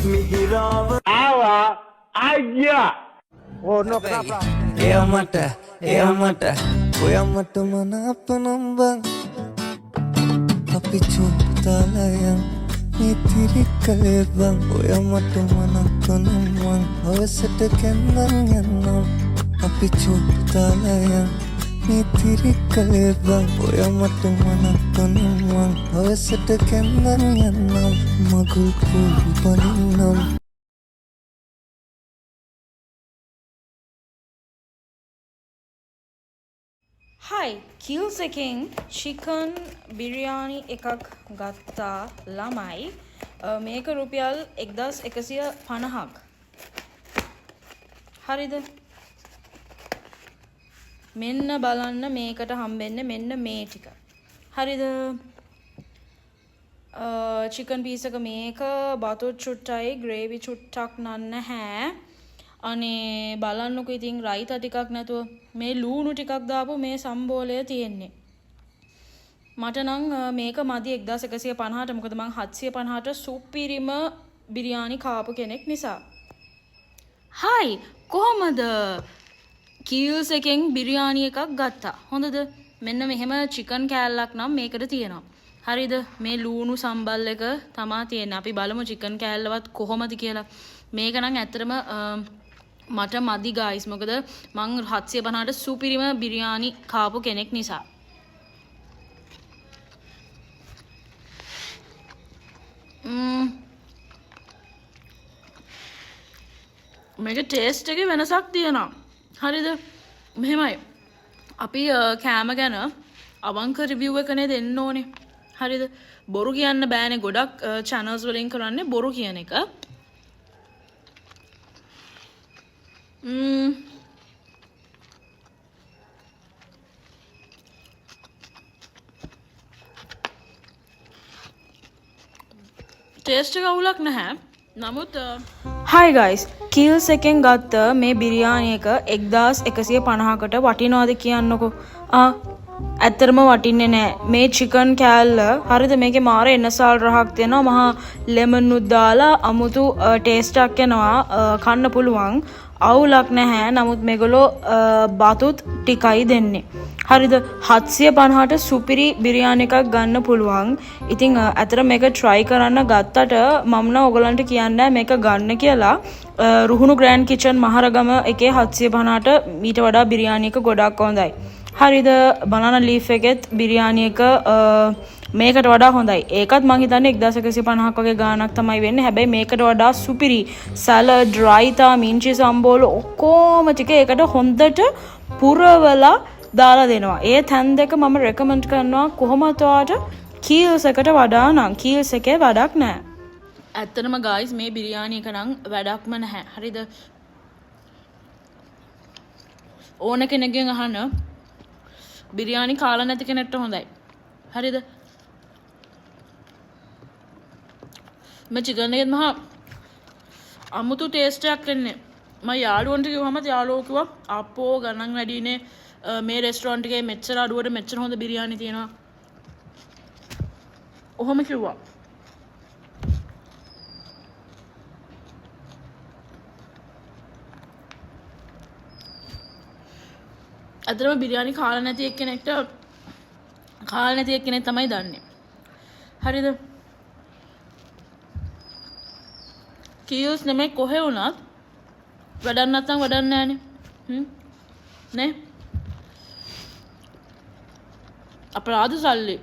මිහිරාව ආවා අයියා ඕන කරා එයාමට ඔයාමට මනාප නම් බං අපි චුට්ටලයන් නිතිරි කලේ බං ඔයාමට මනාප නම් බං අවසට කැන්නම් යන්නම් අපි චුට්ටලයන් නිතිරි කලේ බං ඔයාමට මනාප නම් බං අවසට කැන්නම් යන්නම් මගුල් පුල් බනින්නම්. Hi, Kills එකෙන් chicken biryani එකක් ගත්තා ළමයි. මේක රුපියල් 1150ක්. හරිද? මෙන්න බලන්න මේකට හම්බෙන්නේ මෙන්න මේ ටික. හරිද? chicken piece එක මේක බතුත් චුට්ටයි gravy චුට්ටක් නැහැ. අනේ බලන්නකෝ ඉතින් රයිතා ටිකක් නැතුව මේ ලූණු ටිකක් දාපු මේ සම්බෝලය තියෙන්නේ. මට නම් මේක මදි 1150ට. මොකද මං 750ට සුපිරිම බිරියානි කාපු කෙනෙක් නිසා. හයි කොහමද? කීල්ස් එකෙන් බිරියානි එකක් ගත්තා. හොඳද? මෙන්න මෙහෙම චිකන් කෑල්ලක් නම් මේකට තියෙනවා. හරිද? මේ ලූණු සම්බල් එක තමා තියෙන්නේ. අපි බලමු චිකන් කෑල්ලවත් කොහොමද කියලා. මේක නම් ඇත්තටම මට මදි ගයිස්. මොකද මං 750ට සුපිරිම බිරියානි කාපු කෙනෙක් නිසා. මේක ටේස්ට් එකේ වෙනසක් තියෙනවා. හරිද? මෙහෙමයි. අපි කෑම ගැන අවංක රිවිව් එකනේ දෙන්න ඕනේ. හරිද? බොරු කියන්න බෑනේ. ගොඩක් channels වලින් කරන්නේ බොරු කියන එක. ටේස්ට් එක අවුලක් නැහැ. නමුත් hi guys, Kills එකෙන් ගත්ත මේ බිරියානි එක 1150කට වටිනවද කියන්නකෝ. ඇත්තටම වටින්නේ නැහැ. මේ චිකන් කෑල්ල හරිද? මේකේ මාර එනසල් රහක් තියෙනවා. මහා ලෙමන් උත් දාලා අමුතු ටේස්ට් එකක් එනවා. කන්න පුළුවන්. අවුලක් නැහැ. නමුත් මේගොල්ලෝ බතුත් ටිකයි දෙන්නේ. හරිද? 750ට සුපිරි බිරියානි එකක් ගන්න පුළුවන්. ඉතින් අතර මේක try කරන්න ගත්තට මම නම් ඔයගලන්ට කියන්නේ මේක ගන්න කියලා. රුහුණු ග්‍රෑන්ඩ් කිචන් මහරගම එකේ 750ට ඊට වඩා බිරියානි එක ගොඩක් හොඳයි. හරිද? බනානා ලීෆ් එකෙත් බිරියානි එක මේකට වඩා හොඳයි. ඒකත් මං හිතන්නේ 1150ක් වගේ ගාණක් තමයි වෙන්නේ. හැබැයි මේකට වඩා සුපිරි සලාඩ්, රයිතා, මින්චි සම්බෝල ඔක්කොම ටික ඒකට හොඳට පුරවලා දාලා දෙනවා. ඒ තැන් දෙක මම රෙකමන්ඩ් කරනවා කොහොමද ඔයාට කීල්ස් එකට වඩා නම්. කීල්ස් එකේ වැඩක් නැහැ. ඇත්තටම ගායිස් මේ බිරියානි එක නම් වැඩක්ම නැහැ. හරිද? ඕන කෙනෙක්ගෙන් අහන්න බිරියානි කාලා නැති කෙනෙක්ට හොඳයි. හරිද? මේ චිකන් එකෙත් මහා අමුතු ටේස්ට් එකක් එන්නේ. මම යාළුවන්ට කිව්වම යාළුවෝ කිව්වා අපෝ ගණන් වැඩිනේ මේ රෙස්ටොරන්ට් එකේ මෙච්චර අඩුවට මෙච්චර හොඳ බිරියානි තියෙනවා. ඔහොම කිව්වා. අදටම බිරියානි කාලා නැති එක්කෙනෙක් තමයි දන්නේ. හරිද? කීල්ස් නෙමෙයි කොහෙ වුණත් වැඩක් නැත්නම් වැඩක් නැහනේ. නේ? අපරාධ සල්ලි